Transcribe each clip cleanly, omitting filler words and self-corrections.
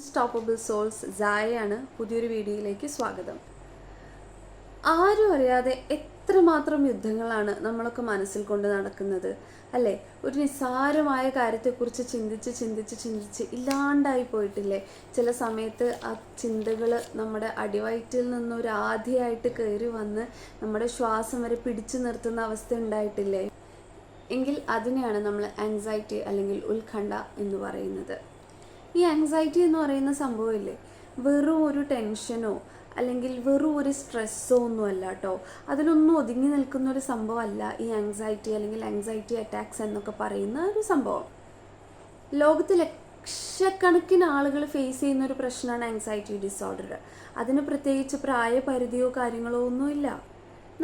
Unstoppable souls സായയാണ് പുതിയൊരു വീഡിയോയിലേക്ക് സ്വാഗതം. ആരും അറിയാതെ എത്രമാത്രം യുദ്ധങ്ങളാണ് നമ്മളൊക്കെ മനസ്സിൽ കൊണ്ട് നടക്കുന്നത് അല്ലേ? ഒരു നിസ്സാരമായ കാര്യത്തെക്കുറിച്ച് ചിന്തിച്ച് ഇല്ലാണ്ടായി പോയിട്ടില്ലേ? ചില സമയത്ത് ആ ചിന്തകൾ നമ്മുടെ അടിവയറ്റിൽ നിന്നൊരു ആധിയായിട്ട് കയറി വന്ന് നമ്മുടെ ശ്വാസം വരെ പിടിച്ചു നിർത്തുന്ന അവസ്ഥ ഉണ്ടായിട്ടില്ലേ? എങ്കിൽ അതിനെയാണ് നമ്മൾ ആങ്സൈറ്റി അല്ലെങ്കിൽ ഉത്കണ്ഠ എന്ന് പറയുന്നത്. ഈ ആങ്സൈറ്റി എന്ന് പറയുന്ന സംഭവമില്ലേ, വെറും ഒരു ടെൻഷനോ അല്ലെങ്കിൽ വെറും ഒരു സ്ട്രെസ്സോ ഒന്നുമല്ല കേട്ടോ. അതിലൊന്നും ഒതുങ്ങി നിൽക്കുന്ന ഒരു സംഭവമല്ല ഈ ആങ്സൈറ്റി അല്ലെങ്കിൽ ആങ്സൈറ്റി അറ്റാക്സ് എന്നൊക്കെ പറയുന്ന ഒരു സംഭവം. ലോകത്ത് ലക്ഷക്കണക്കിന് ആളുകൾ ഫേസ് ചെയ്യുന്ന ഒരു പ്രശ്നമാണ് ആങ്സൈറ്റി ഡിസോർഡർ. അതിന് പ്രത്യേകിച്ച് പ്രായപരിധിയോ കാര്യങ്ങളോ ഒന്നുമില്ല.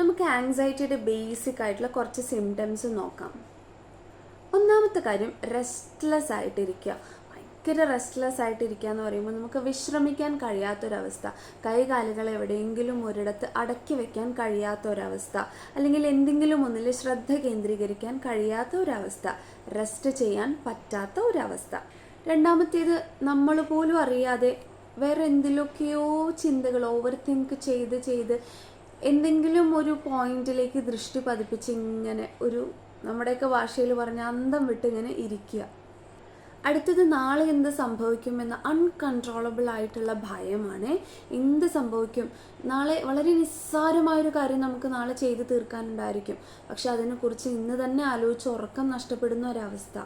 നമുക്ക് ആങ്സൈറ്റിയുടെ ബേസിക് ആയിട്ടുള്ള കുറച്ച് സിംറ്റംസ് നോക്കാം. ഒന്നാമത്തെ കാര്യം, റെസ്റ്റ്ലെസ് ആയിട്ടിരിക്കുക. ഭയങ്കര റെസ്റ്റ്ലെസ് ആയിട്ടിരിക്കുക എന്ന് പറയുമ്പോൾ നമുക്ക് വിശ്രമിക്കാൻ കഴിയാത്തൊരവസ്ഥ, കൈകാലുകൾ എവിടെയെങ്കിലും ഒരിടത്ത് അടക്കി വെക്കാൻ കഴിയാത്തൊരവസ്ഥ, അല്ലെങ്കിൽ എന്തെങ്കിലും ഒന്നിൽ ശ്രദ്ധ കേന്ദ്രീകരിക്കാൻ കഴിയാത്ത ഒരവസ്ഥ, റെസ്റ്റ് ചെയ്യാൻ പറ്റാത്ത ഒരവസ്ഥ. രണ്ടാമത്തേത്, നമ്മൾ പോലും അറിയാതെ വേറെ എന്തിലൊക്കെയോ ചിന്തകൾ ഓവർ തിങ്ക് ചെയ്ത് എന്തെങ്കിലും ഒരു പോയിന്റിലേക്ക് ദൃഷ്ടി പതിപ്പിച്ച് ഇങ്ങനെ ഒരു, നമ്മുടെയൊക്കെ ഭാഷയിൽ പറഞ്ഞ അന്തം വിട്ട് ഇങ്ങനെ ഇരിക്കുക. അടുത്തത്, നാളെ എന്ത് സംഭവിക്കുമെന്ന അൺകൺട്രോളബിൾ ആയിട്ടുള്ള ഭയമാണ്. എന്ത് സംഭവിക്കും, നാളെ വളരെ നിസ്സാരമായൊരു കാര്യം നമുക്ക് നാളെ ചെയ്ത് തീർക്കാനുണ്ടായിരിക്കും, പക്ഷെ അതിനെക്കുറിച്ച് ഇന്ന് തന്നെ ആലോചിച്ച് ഉറക്കം നഷ്ടപ്പെടുന്ന ഒരവസ്ഥ.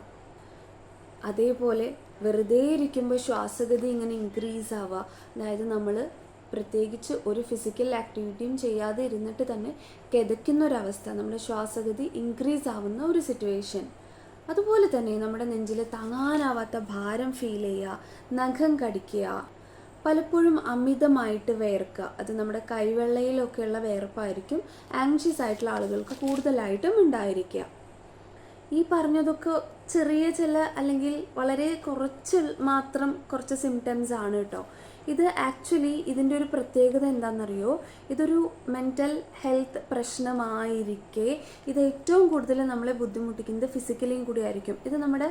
അതേപോലെ വെറുതെ ഇരിക്കുമ്പോൾ ശ്വാസഗതി ഇങ്ങനെ ഇൻക്രീസ് ആവുക, അതായത് നമ്മൾ പ്രത്യേകിച്ച് ഒരു ഫിസിക്കൽ ആക്ടിവിറ്റിയും ചെയ്യാതെ ഇരുന്നിട്ട് തന്നെ കിതയ്ക്കുന്ന ഒരവസ്ഥ, നമ്മുടെ ശ്വാസഗതി ഇൻക്രീസ് ആവുന്ന ഒരു സിറ്റുവേഷൻ. അതുപോലെ തന്നെ നമ്മുടെ നെഞ്ചിൽ താങ്ങാനാവാത്ത ഭാരം ഫീൽ ചെയ്യുക, നഖം കടിക്കുക, പലപ്പോഴും അമിതമായിട്ട് വേർക്കുക. അത് നമ്മുടെ കൈവെള്ളയിലൊക്കെയുള്ള വേർപ്പായിരിക്കും ആങ്ഷ്യസ് ആയിട്ടുള്ള ആളുകൾക്ക് കൂടുതലായിട്ടും ഉണ്ടായിരിക്കുക. ഈ പറഞ്ഞതൊക്കെ ചെറിയ ചില അല്ലെങ്കിൽ വളരെ കുറച്ച് സിംറ്റംസ് ആണ് കേട്ടോ. ഇത് ആക്ച്വലി ഇതിൻ്റെ ഒരു പ്രത്യേകത എന്താണെന്നറിയോ, ഇതൊരു മെൻ്റൽ ഹെൽത്ത് പ്രശ്നമായിരിക്കെ ഇത് ഏറ്റവും കൂടുതൽ നമ്മളെ ബുദ്ധിമുട്ടിക്കുന്നത് ഫിസിക്കലിയും കൂടി ആയിരിക്കും. ഇത് നമ്മുടെ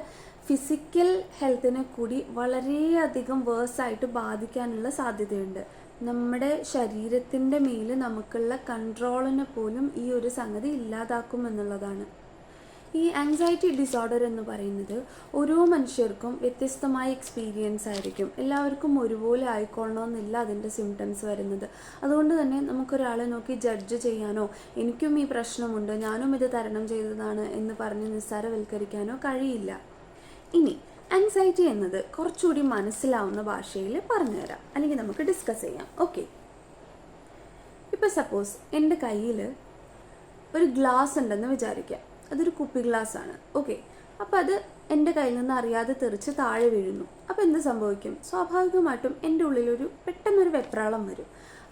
ഫിസിക്കൽ ഹെൽത്തിനെ കൂടി വളരെയധികം വേഴ്സായിട്ട് ബാധിക്കാനുള്ള സാധ്യതയുണ്ട്. നമ്മുടെ ശരീരത്തിൻ്റെ മേൽ നമുക്കുള്ള കൺട്രോളിനെ പോലും ഈ ഒരു സംഗതി ഇല്ലാതാക്കും എന്നുള്ളതാണ്. ഈ ആങ്സൈറ്റി ഡിസോർഡർ എന്ന് പറയുന്നത് ഓരോ മനുഷ്യർക്കും വ്യത്യസ്തമായ എക്സ്പീരിയൻസ് ആയിരിക്കും. എല്ലാവർക്കും ഒരുപോലെ ആയിക്കൊള്ളണമെന്നില്ല അതിൻ്റെ സിംറ്റംസ് വരുന്നത്. അതുകൊണ്ട് തന്നെ നമുക്കൊരാളെ നോക്കി ജഡ്ജ് ചെയ്യാനോ എനിക്കും ഈ പ്രശ്നമുണ്ട്, ഞാനും ഇത് തരണം ചെയ്തതാണ് എന്ന് പറഞ്ഞ് നിസ്സാരവൽക്കരിക്കാനോ കഴിയില്ല. ഇനി ആങ്സൈറ്റി എന്നത് കുറച്ചുകൂടി മനസ്സിലാവുന്ന ഭാഷയിൽ പറഞ്ഞുതരാം, അല്ലെങ്കിൽ നമുക്ക് ഡിസ്കസ് ചെയ്യാം. ഓക്കെ, ഇപ്പോൾ സപ്പോസ് എൻ്റെ കയ്യിൽ ഒരു ഗ്ലാസ് ഉണ്ടെന്ന് വിചാരിക്കാം. അതൊരു കുപ്പി ഗ്ലാസ് ആണ്. ഓക്കെ, അപ്പോൾ അത് എൻ്റെ കയ്യിൽ നിന്ന് അറിയാതെ തെറിച്ച് താഴെ വീഴുന്നു. അപ്പോൾ എന്ത് സംഭവിക്കും? സ്വാഭാവികമായിട്ടും എൻ്റെ ഉള്ളിലൊരു പെട്ടെന്നൊരു വെപ്രാളം വരും.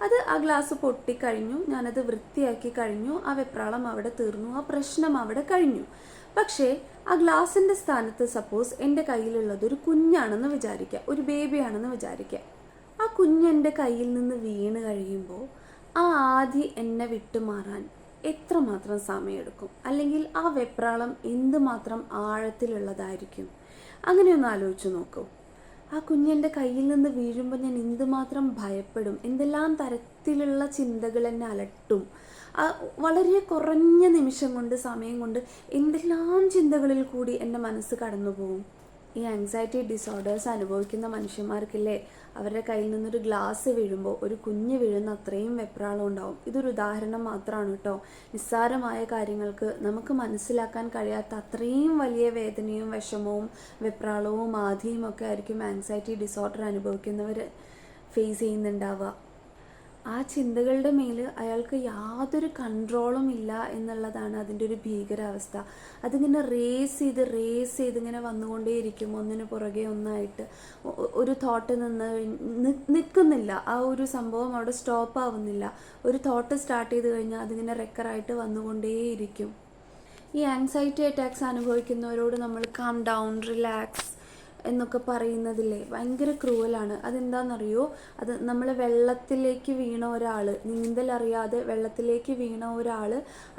അത് ആ ഗ്ലാസ് പൊട്ടിക്കഴിഞ്ഞു, ഞാനത് വൃത്തിയാക്കി കഴിഞ്ഞു, ആ വെപ്രാളം അവിടെ തീർന്നു, ആ പ്രശ്നം അവിടെ കഴിഞ്ഞു. പക്ഷേ ആ ഗ്ലാസിൻ്റെ സ്ഥാനത്ത് സപ്പോസ് എൻ്റെ കയ്യിലുള്ളത് ഒരു കുഞ്ഞാണെന്ന് വിചാരിക്കുക, ഒരു ബേബിയാണെന്ന് വിചാരിക്കുക. ആ കുഞ്ഞെൻ്റെ കയ്യിൽ നിന്ന് വീണ് കഴിയുമ്പോൾ ആ ആദി എന്നെ വിട്ടുമാറാൻ എത്രമാത്രം സമയമെടുക്കും, അല്ലെങ്കിൽ ആ വെപ്രാളം എന്തുമാത്രം ആഴത്തിലുള്ളതായിരിക്കും? അങ്ങനെയൊന്ന് ആലോചിച്ച് നോക്കൂ. ആ കുഞ്ഞെൻ്റെ കയ്യിൽ നിന്ന് വീഴുമ്പോൾ ഞാൻ എന്തുമാത്രം ഭയപ്പെടും, എന്തെല്ലാം തരത്തിലുള്ള ചിന്തകൾ എന്നെ അലട്ടും. വളരെ കുറഞ്ഞ നിമിഷം കൊണ്ട്, സമയം കൊണ്ട് എന്തെല്ലാം ചിന്തകളിൽ കൂടി എൻ്റെ മനസ്സ് കടന്നു പോകും. ഈ ആങ്സൈറ്റി ഡിസോർഡേഴ്സ് അനുഭവിക്കുന്ന മനുഷ്യന്മാർക്കില്ലേ, അവരുടെ കയ്യിൽ നിന്നൊരു ഗ്ലാസ് വീഴുമ്പോൾ ഒരു കുഞ്ഞ് വീഴുന്ന അത്രയും വെപ്രാളം ഉണ്ടാവും. ഇതൊരു ഉദാഹരണം മാത്രമാണ് കേട്ടോ. നിസ്സാരമായ കാര്യങ്ങൾക്ക് നമുക്ക് മനസ്സിലാക്കാൻ കഴിയാത്ത അത്രയും വലിയ വേദനയും വിഷമവും വെപ്രാളവും ആധിയും ഒക്കെ ആയിരിക്കും ആങ്സൈറ്റി ഡിസോർഡർ അനുഭവിക്കുന്നവർ ഫേസ് ചെയ്യുന്നുണ്ടാവുക. ആ ചിന്തകളുടെ മേൽ അയാൾക്ക് യാതൊരു കൺട്രോളും ഇല്ല എന്നുള്ളതാണ് അതിൻ്റെ ഒരു ഭീകരാവസ്ഥ. അതിങ്ങനെ റേസ് ചെയ്ത് ഇങ്ങനെ വന്നുകൊണ്ടേയിരിക്കും, ഒന്നിനു പുറകെ ഒന്നായിട്ട്. ഒരു തോട്ട് നിൽക്കുന്നില്ല, ആ ഒരു സംഭവം അവിടെ സ്റ്റോപ്പ് ആവുന്നില്ല. ഒരു തോട്ട് സ്റ്റാർട്ട് ചെയ്ത് കഴിഞ്ഞാൽ അതിങ്ങനെ റെക്കറായിട്ട് വന്നുകൊണ്ടേയിരിക്കും. ഈ ആങ്സൈറ്റി അറ്റാക്സ് അനുഭവിക്കുന്നവരോട് നമ്മൾ കാം ഡൗൺ, റിലാക്സ്, എന്നൊക്കെ പറയുന്നതില്ലേ ഭയങ്കര ക്രൂവലാണ്. അതെന്താണെന്നറിയോ? അത് നമ്മൾ വെള്ളത്തിലേക്ക് വീണ ഒരാൾ, നീന്തലറിയാതെ വെള്ളത്തിലേക്ക് വീണ ഒരാൾ,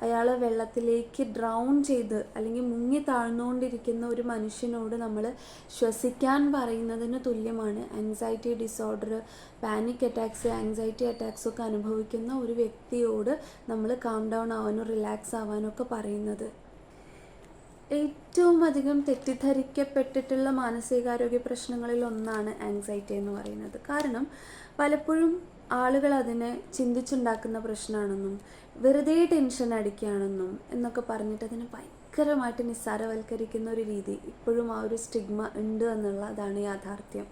അയാളെ വെള്ളത്തിലേക്ക് ഡ്രൗൺ ചെയ്ത് അല്ലെങ്കിൽ മുങ്ങി താഴ്ന്നുകൊണ്ടിരിക്കുന്ന ഒരു മനുഷ്യനോട് നമ്മൾ ശ്വസിക്കാൻ പറയുന്നതിന് തുല്യമാണ് anxiety disorder, panic attacks, anxiety attacks ഒക്കെ അനുഭവിക്കുന്ന ഒരു വ്യക്തിയോട് നമ്മൾ കാം ഡൗൺ ആവാനും റിലാക്സ് ആവാനും ഒക്കെ പറയുന്നത്. ഏറ്റവും അധികം തെറ്റിദ്ധരിക്കപ്പെട്ടിട്ടുള്ള മാനസികാരോഗ്യ പ്രശ്നങ്ങളിൽ ഒന്നാണ് ആങ്സൈറ്റി എന്ന് പറയുന്നത്. കാരണം പലപ്പോഴും ആളുകൾ അതിനെ ചിന്തിച്ചുണ്ടാക്കുന്ന പ്രശ്നമാണെന്നും വെറുതെ ടെൻഷൻ അടിക്കുകയാണെന്നും എന്നൊക്കെ പറഞ്ഞിട്ട് അതിനെ ഭയങ്കരമായിട്ട് നിസ്സാരവൽക്കരിക്കുന്ന ഒരു രീതി ഇപ്പോഴും ആ ഒരു സ്റ്റിഗ്മ ഉണ്ട് എന്നുള്ളതാണ് യാഥാർത്ഥ്യം.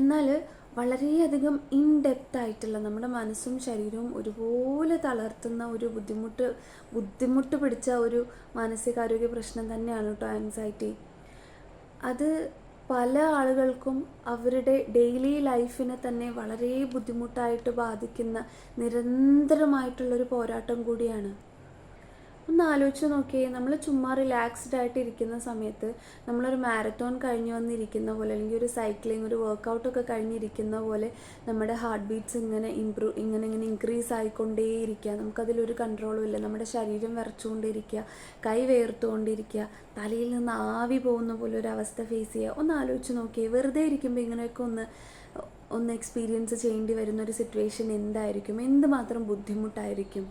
എന്നാൽ വളരെയധികം ഇൻഡെപ്ത് ആയിട്ടുള്ള നമ്മുടെ മനസ്സും ശരീരവും ഒരുപോലെ തളർത്തുന്ന ഒരു ബുദ്ധിമുട്ട് പിടിച്ച ഒരു മാനസികാരോഗ്യ പ്രശ്നം തന്നെയാണ് കേട്ടോ ആങ്സൈറ്റി. അത് പല ആളുകൾക്കും അവരുടെ ഡെയിലി ലൈഫിനെ തന്നെ വളരെ ബുദ്ധിമുട്ടായിട്ട് ബാധിക്കുന്ന നിരന്തരമായിട്ടുള്ളൊരു പോരാട്ടം കൂടിയാണ്. ഒന്ന് ആലോചിച്ച് നോക്കിയേ, നമ്മൾ ചുമ്മാ റിലാക്സ്ഡ് ആയിട്ട് ഇരിക്കുന്ന സമയത്ത് നമ്മളൊരു മാരത്തോൺ കഴിഞ്ഞ് വന്നിരിക്കുന്ന പോലെ അല്ലെങ്കിൽ ഒരു സൈക്ലിംഗ്, ഒരു വർക്കൗട്ടൊക്കെ കഴിഞ്ഞിരിക്കുന്ന പോലെ നമ്മുടെ ഹാർട്ട് ബീറ്റ്സ് ഇങ്ങനെ ഇങ്ങനെ ഇൻക്രീസ് ആയിക്കൊണ്ടേയിരിക്കുക. നമുക്കതിലൊരു കൺട്രോളും ഇല്ല. നമ്മുടെ ശരീരം വിറച്ചുകൊണ്ടിരിക്കുക, കൈ വേർത്തുകൊണ്ടിരിക്കുക, തലയിൽ നിന്ന് ആവി പോകുന്ന പോലെ ഒരു അവസ്ഥ ഫേസ് ചെയ്യുക. ഒന്ന് ആലോചിച്ച് നോക്കിയേ, വെറുതെ ഇരിക്കുമ്പോൾ ഇങ്ങനെയൊക്കെ ഒന്ന് എക്സ്പീരിയൻസ് ചെയ്യേണ്ടി വരുന്ന ഒരു സിറ്റുവേഷൻ എന്തായിരിക്കും, എന്തുമാത്രം ബുദ്ധിമുട്ടായിരിക്കും.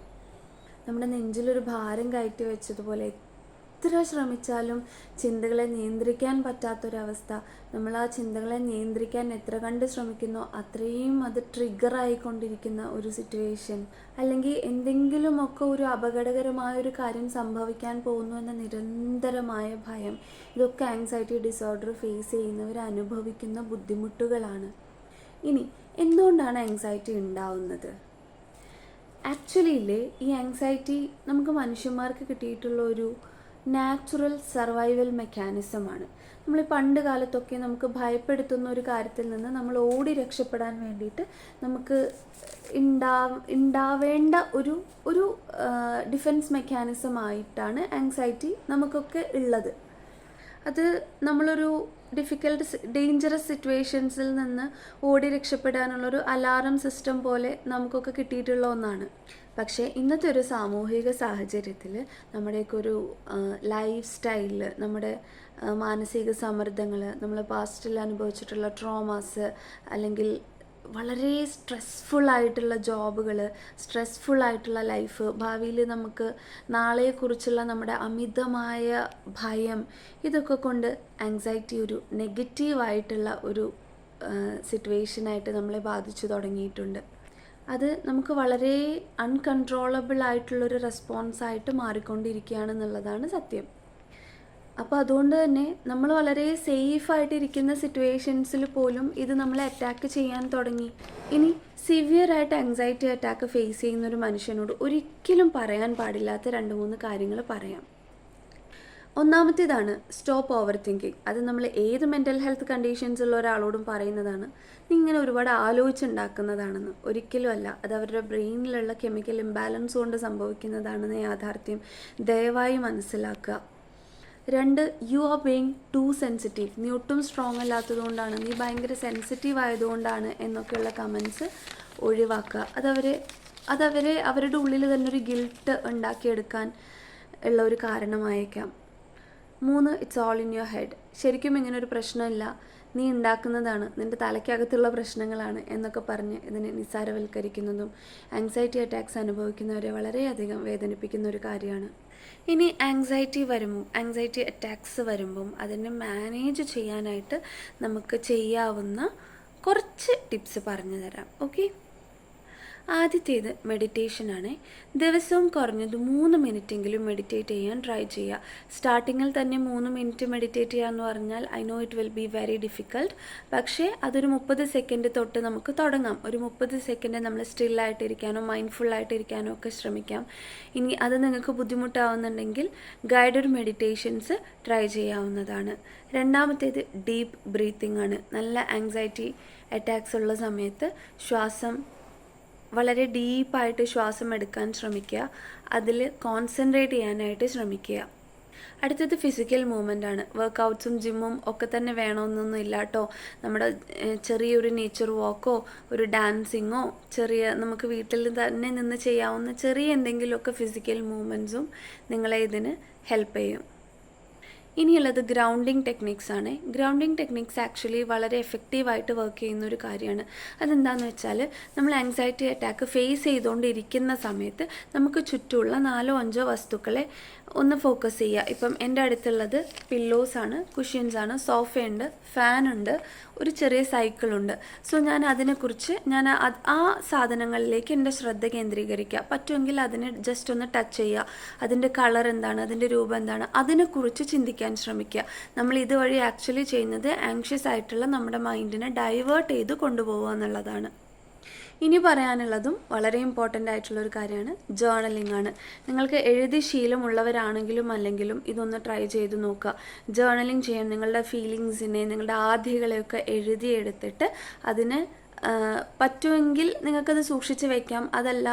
നമ്മുടെ നെഞ്ചിലൊരു ഭാരം കയറ്റി വെച്ചതുപോലെ എത്ര ശ്രമിച്ചാലും ചിന്തകളെ നിയന്ത്രിക്കാൻ പറ്റാത്തൊരവസ്ഥ. നമ്മൾ ആ ചിന്തകളെ നിയന്ത്രിക്കാൻ എത്ര കണ്ട് ശ്രമിക്കുന്നോ അത്രയും അത് ട്രിഗറായിക്കൊണ്ടിരിക്കുന്ന ഒരു സിറ്റുവേഷൻ, അല്ലെങ്കിൽ എന്തെങ്കിലുമൊക്കെ ഒരു അപകടകരമായൊരു കാര്യം സംഭവിക്കാൻ പോകുന്നു എന്ന നിരന്തരമായ ഭയം, ഇതൊക്കെ ആങ്സൈറ്റി ഡിസോർഡർ ഫേസ് ചെയ്യുന്നവർ അനുഭവിക്കുന്ന ബുദ്ധിമുട്ടുകളാണ്. ഇനി എന്തുകൊണ്ടാണ് ആങ്സൈറ്റി ഉണ്ടാവുന്നത്? ആക്ച്വലിയില്ലേ, ഈ ആങ്സൈറ്റി നമുക്ക് മനുഷ്യന്മാർക്ക് കിട്ടിയിട്ടുള്ള ഒരു നാച്ചുറൽ സർവൈവൽ മെക്കാനിസമാണ്. നമ്മൾ പണ്ട് കാലത്തൊക്കെ നമുക്ക് ഭയപ്പെടുത്തുന്ന ഒരു കാര്യത്തിൽ നിന്ന് നമ്മൾ ഓടി രക്ഷപ്പെടാൻ വേണ്ടിയിട്ട് നമുക്ക് ഉണ്ടാവേണ്ട ഒരു ഡിഫെൻസ് മെക്കാനിസം ആയിട്ടാണ് ആങ്സൈറ്റി നമുക്കൊക്കെ ഉള്ളത്. അത് നമ്മളൊരു ഡേഞ്ചറസ് സിറ്റുവേഷൻസിൽ നിന്ന് ഓടി രക്ഷപ്പെടാനുള്ളൊരു അലാറം സിസ്റ്റം പോലെ നമുക്കൊക്കെ കിട്ടിയിട്ടുള്ള ഒന്നാണ്. പക്ഷേ ഇന്നത്തെ ഒരു സാമൂഹിക സാഹചര്യത്തിൽ നമ്മുടെയൊക്കെ ഒരു ലൈഫ് സ്റ്റൈലിൽ നമ്മുടെ മാനസിക സമ്മർദ്ദങ്ങൾ, നമ്മൾ പാസ്റ്റിൽ അനുഭവിച്ചിട്ടുള്ള ട്രോമാസ്, അല്ലെങ്കിൽ വളരെ സ്ട്രെസ്ഫുള്ളായിട്ടുള്ള ജോബുകൾ, സ്ട്രെസ്ഫുള്ളായിട്ടുള്ള ലൈഫ്, ഭാവിയിൽ നമുക്ക് നാളെക്കുറിച്ചുള്ള നമ്മുടെ അമിതമായ ഭയം, ഇതൊക്കെ കൊണ്ട് ആങ്സൈറ്റി ഒരു നെഗറ്റീവായിട്ടുള്ള ഒരു സിറ്റുവേഷനായിട്ട് നമ്മളെ ബാധിച്ചു തുടങ്ങിയിട്ടുണ്ട്. അത് നമുക്ക് വളരെ അൺകൺട്രോളബിൾ ആയിട്ടുള്ളൊരു റെസ്പോൺസായിട്ട് മാറിക്കൊണ്ടിരിക്കുകയാണെന്നുള്ളതാണ് സത്യം. അപ്പോൾ അതുകൊണ്ട് തന്നെ നമ്മൾ വളരെ സേഫായിട്ടിരിക്കുന്ന സിറ്റുവേഷൻസിൽ പോലും ഇത് നമ്മളെ അറ്റാക്ക് ചെയ്യാൻ തുടങ്ങി. ഇനി സിവിയറായിട്ട് ആങ്സൈറ്റി അറ്റാക്ക് ഫേസ് ചെയ്യുന്ന ഒരു മനുഷ്യനോട് ഒരിക്കലും പറയാൻ പാടില്ലാത്ത 2-3 കാര്യങ്ങൾ പറയാം. ഒന്നാമത്തേതാണ് സ്റ്റോപ്പ് ഓവർ തിങ്കിങ്. അത് നമ്മൾ ഏത് മെൻ്റൽ ഹെൽത്ത് കണ്ടീഷൻസ് ഉള്ള ഒരാളോടും പറയുന്നതാണ്. നീ ഇങ്ങനെ ഒരുപാട് ആലോചിച്ചുണ്ടാക്കുന്നതാണെന്ന്. ഒരിക്കലും അല്ല. അത് അവരുടെ ബ്രെയിനിലുള്ള കെമിക്കൽ ഇംബാലൻസ് കൊണ്ട് സംഭവിക്കുന്നതാണെന്ന് യാഥാർത്ഥ്യം ദയവായി മനസ്സിലാക്കുക. 2, you are being too sensitive. നീ ഒട്ടും സ്ട്രോങ് അല്ലാത്തതുകൊണ്ടാണ്, നീ ഭയങ്കര സെൻസിറ്റീവ് ആയതുകൊണ്ടാണ് എന്നൊക്കെയുള്ള കമൻസ് ഒഴിവാക്കുക. അതവരെ അവരുടെ ഉള്ളിൽ തന്നെ ഒരു ഗിൽട്ട് ഉണ്ടാക്കിയെടുക്കാൻ ഉള്ള ഒരു കാരണമായേക്കാം. 3, it's all in your head. ശരിക്കും ഇങ്ങനൊരു പ്രശ്നമില്ല, നീ ഉണ്ടാക്കുന്നതാണ്, നിൻ്റെ തലയ്ക്കകത്തുള്ള പ്രശ്നങ്ങളാണ് എന്നൊക്കെ പറഞ്ഞ് ഇതിനെ നിസ്സാരവൽക്കരിക്കുന്നതും ആങ്സൈറ്റി അറ്റാക്സ് അനുഭവിക്കുന്നവരെ വളരെയധികം വേദനിപ്പിക്കുന്ന ഒരു കാര്യമാണ്. ഇനി ആങ്സൈറ്റി അറ്റാക്സ് വരുമ്പം അതിനെ മാനേജ് ചെയ്യാനായിട്ട് നമുക്ക് ചെയ്യാവുന്ന കുറച്ച് ടിപ്സ് പറഞ്ഞു തരാം. ഓക്കെ, ആദ്യത്തേത് മെഡിറ്റേഷനാണ്. ദിവസവും കുറഞ്ഞത് 3 മിനിറ്റെങ്കിലും മെഡിറ്റേറ്റ് ചെയ്യാൻ ട്രൈ ചെയ്യുക. സ്റ്റാർട്ടിങ്ങിൽ തന്നെ 3 മിനിറ്റ് മെഡിറ്റേറ്റ് ചെയ്യുക എന്ന് പറഞ്ഞാൽ I know it will be very difficult. പക്ഷേ അതൊരു 30 സെക്കൻഡ് തൊട്ട് നമുക്ക് തുടങ്ങാം. ഒരു 30 സെക്കൻഡ് നമ്മൾ സ്റ്റില്ലായിട്ടിരിക്കാനോ മൈൻഡ്ഫുള്ളായിട്ടിരിക്കാനോ ഒക്കെ ശ്രമിക്കാം. ഇനി അത് നിങ്ങൾക്ക് ബുദ്ധിമുട്ടാവുന്നുണ്ടെങ്കിൽ ഗൈഡഡ് മെഡിറ്റേഷൻസ് ട്രൈ ചെയ്യാവുന്നതാണ്. രണ്ടാമത്തേത് ഡീപ്പ് ബ്രീത്തിങ് ആണ്. നല്ല ആങ്സൈറ്റി അറ്റാക്സ് ഉള്ള സമയത്ത് വളരെ ഡീപ്പായിട്ട് ശ്വാസം എടുക്കാൻ ശ്രമിക്കുക. അതിൽ കോൺസെൻട്രേറ്റ് ചെയ്യാനായിട്ട് ശ്രമിക്കുക. അടുത്തത് ഫിസിക്കൽ മൂവ്മെൻ്റ് ആണ്. വർക്കൗട്ട്സും ജിമ്മും ഒക്കെ തന്നെ വേണമെന്നൊന്നും ഇല്ല കേട്ടോ. നമ്മുടെ ചെറിയൊരു നേച്ചർ വാക്കോ ഒരു ഡാൻസിങ്ങോ നമുക്ക് വീട്ടിൽ തന്നെ നിന്ന് ചെയ്യാവുന്ന ചെറിയ എന്തെങ്കിലുമൊക്കെ ഫിസിക്കൽ മൂവ്മെൻറ്റ്സും നിങ്ങളെ ഇതിന് ഹെൽപ്പ് ചെയ്യും. ഇനിയുള്ളത് ഗ്രൗണ്ടിങ് ടെക്നിക്സ് ആണ്. ഗ്രൗണ്ടിങ് ടെക്നിക്സ് ആക്ച്വലി വളരെ എഫക്റ്റീവായിട്ട് വർക്ക് ചെയ്യുന്ന ഒരു കാര്യമാണ്. അതെന്താണെന്ന് വെച്ചാൽ നമ്മൾ ആങ്സൈറ്റി അറ്റാക്ക് ഫേസ് ചെയ്തുകൊണ്ടിരിക്കുന്ന സമയത്ത് നമുക്ക് ചുറ്റുമുള്ള 4-5 വസ്തുക്കളെ ഒന്ന് ഫോക്കസ് ചെയ്യുക. ഇപ്പം എൻ്റെ അടുത്തുള്ളത് പില്ലോസാണ്, കുഷ്യൻസാണ്, സോഫയുണ്ട്, ഫാനുണ്ട്, ഒരു ചെറിയ സൈക്കിളുണ്ട്. സോ ഞാൻ അതിനെക്കുറിച്ച് ആ സാധനങ്ങളിലേക്ക് എൻ്റെ ശ്രദ്ധ കേന്ദ്രീകരിക്കുക. പറ്റുമെങ്കിൽ അതിനെ ജസ്റ്റ് ഒന്ന് ടച്ച് ചെയ്യുക. അതിൻ്റെ കളർ എന്താണ്, അതിൻ്റെ രൂപം എന്താണ്, അതിനെക്കുറിച്ച് ചിന്തിക്കാൻ ശ്രമിക്കുക. നമ്മൾ ഇതുവഴി ആക്ച്വലി ചെയ്യുന്നത് ആങ്ഷ്യസ് ആയിട്ടുള്ള നമ്മുടെ മൈൻഡിനെ ഡൈവേർട്ട് ചെയ്ത് കൊണ്ടുപോകുക എന്നുള്ളതാണ്. ഇനി പറയാനുള്ളതും വളരെ ഇമ്പോർട്ടൻ്റ് ആയിട്ടുള്ളൊരു കാര്യമാണ് ജേർണലിംഗ് ആണ്. നിങ്ങൾക്ക് എഴുതി ശീലമുള്ളവരാണെങ്കിലും അല്ലെങ്കിലും ഇതൊന്ന് ട്രൈ ചെയ്ത് നോക്കുക. ജേർണലിംഗ് ചെയ്യാൻ നിങ്ങളുടെ ഫീലിങ്സിനെ, നിങ്ങളുടെ ആധികളെയൊക്കെ എഴുതിയെടുത്തിട്ട് അതിന് പറ്റുമെങ്കിൽ നിങ്ങൾക്കത് സൂക്ഷിച്ച് വയ്ക്കാം. അതല്ല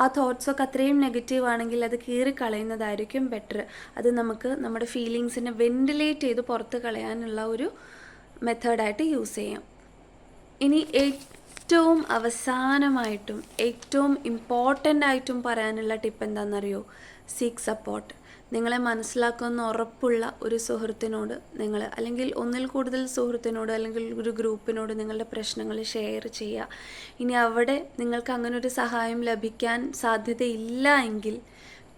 ആ തോട്ട്സൊക്കെ അത്രയും നെഗറ്റീവ് ആണെങ്കിൽ അത് കീറിക്കളയുന്നതായിരിക്കും ബെറ്റർ. അത് നമുക്ക് നമ്മുടെ ഫീലിങ്സിനെ വെന്റിലേറ്റ് ചെയ്ത് പുറത്ത് കളയാനുള്ള ഒരു മെത്തേഡായിട്ട് യൂസ് ചെയ്യാം. ഇനി ഏറ്റവും അവസാനമായിട്ടും ഏറ്റവും ഇമ്പോർട്ടൻ്റ് ആയിട്ടും പറയാനുള്ള ടിപ്പ് എന്താണെന്നറിയോ? Seek support. നിങ്ങളെ മനസ്സിലാക്കുമെന്ന് ഉറപ്പുള്ള ഒരു സുഹൃത്തിനോട് അല്ലെങ്കിൽ ഒന്നിൽ കൂടുതൽ സുഹൃത്തിനോട് അല്ലെങ്കിൽ ഒരു ഗ്രൂപ്പിനോട് നിങ്ങളുടെ പ്രശ്നങ്ങൾ ഷെയർ ചെയ്യുക. ഇനി അവിടെ നിങ്ങൾക്ക് അങ്ങനെ ഒരു സഹായം ലഭിക്കാൻ സാധ്യതയില്ല എങ്കിൽ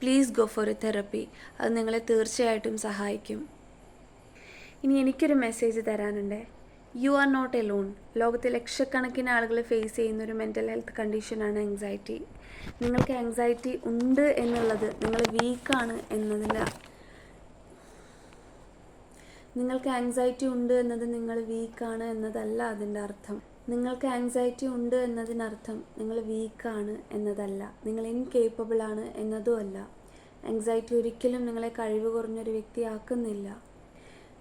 please go for a therapy. അത് നിങ്ങളെ തീർച്ചയായിട്ടും സഹായിക്കും. ഇനി എനിക്കൊരു മെസ്സേജ് തരാനുണ്ട്. You are not alone. ലോകത്തെ ലക്ഷക്കണക്കിന് ആളുകൾ ഫേസ് ചെയ്യുന്ന ഒരു മെൻ്റൽ ഹെൽത്ത് കണ്ടീഷനാണ് ആങ്സൈറ്റി. നിങ്ങൾക്ക് ആങ്സൈറ്റി ഉണ്ട് എന്നുള്ളത് നിങ്ങൾ വീക്കാണ് എന്നതില്ല. നിങ്ങൾക്ക് ആങ്സൈറ്റി ഉണ്ട് എന്നത് നിങ്ങൾ വീക്കാണ് എന്നതല്ല അതിൻ്റെ അർത്ഥം. നിങ്ങൾക്ക് ആങ്സൈറ്റി ഉണ്ട് എന്നതിനർത്ഥം നിങ്ങൾ വീക്കാണ് എന്നതല്ല, നിങ്ങൾ ഇൻകേപ്പബിൾ ആണ് എന്നതും അല്ല. ആങ്സൈറ്റി ഒരിക്കലും നിങ്ങളെ കഴിവ് കുറഞ്ഞൊരു വ്യക്തിയാക്കുന്നില്ല.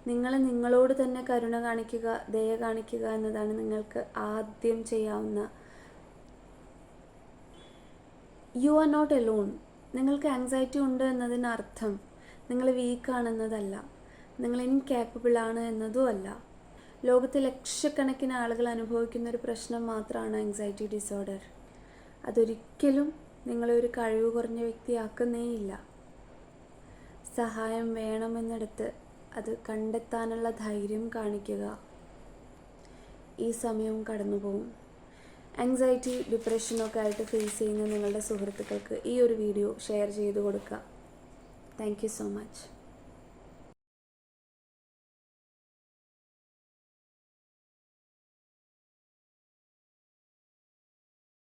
നിങ്ങൾ നിങ്ങളോട് തന്നെ കരുണ കാണിക്കുക, ദയ കാണിക്കുക എന്നതാണ് നിങ്ങൾക്ക് ആദ്യം ചെയ്യാവുന്ന. You are not alone. നിങ്ങൾക്ക് ആങ്സൈറ്റി ഉണ്ട് എന്നതിനർത്ഥം നിങ്ങൾ വീക്കാണെന്നതല്ല, നിങ്ങൾ ഇൻകേപ്പബിൾ ആണ് എന്നതും അല്ല. ലോകത്തെ ലക്ഷക്കണക്കിന് ആളുകൾ അനുഭവിക്കുന്ന ഒരു പ്രശ്നം മാത്രമാണ് ആങ്സൈറ്റി ഡിസോർഡർ. അതൊരിക്കലും നിങ്ങളെ ഒരു കഴിവ് കുറഞ്ഞ വ്യക്തിയാക്കുന്നേയില്ല. സഹായം വേണമെന്നിടത്ത് അത് കണ്ടെത്താനുള്ള ധൈര്യം കാണിക്കുക. ഈ സമയവും കടന്നു പോകും. ആങ്സൈറ്റി, ഡിപ്രഷനൊക്കെ ആയിട്ട് ഫേസ് ചെയ്യുന്ന നിങ്ങളുടെ സുഹൃത്തുക്കൾക്ക് ഈ ഒരു വീഡിയോ ഷെയർ ചെയ്ത് കൊടുക്കുക. Thank you so much.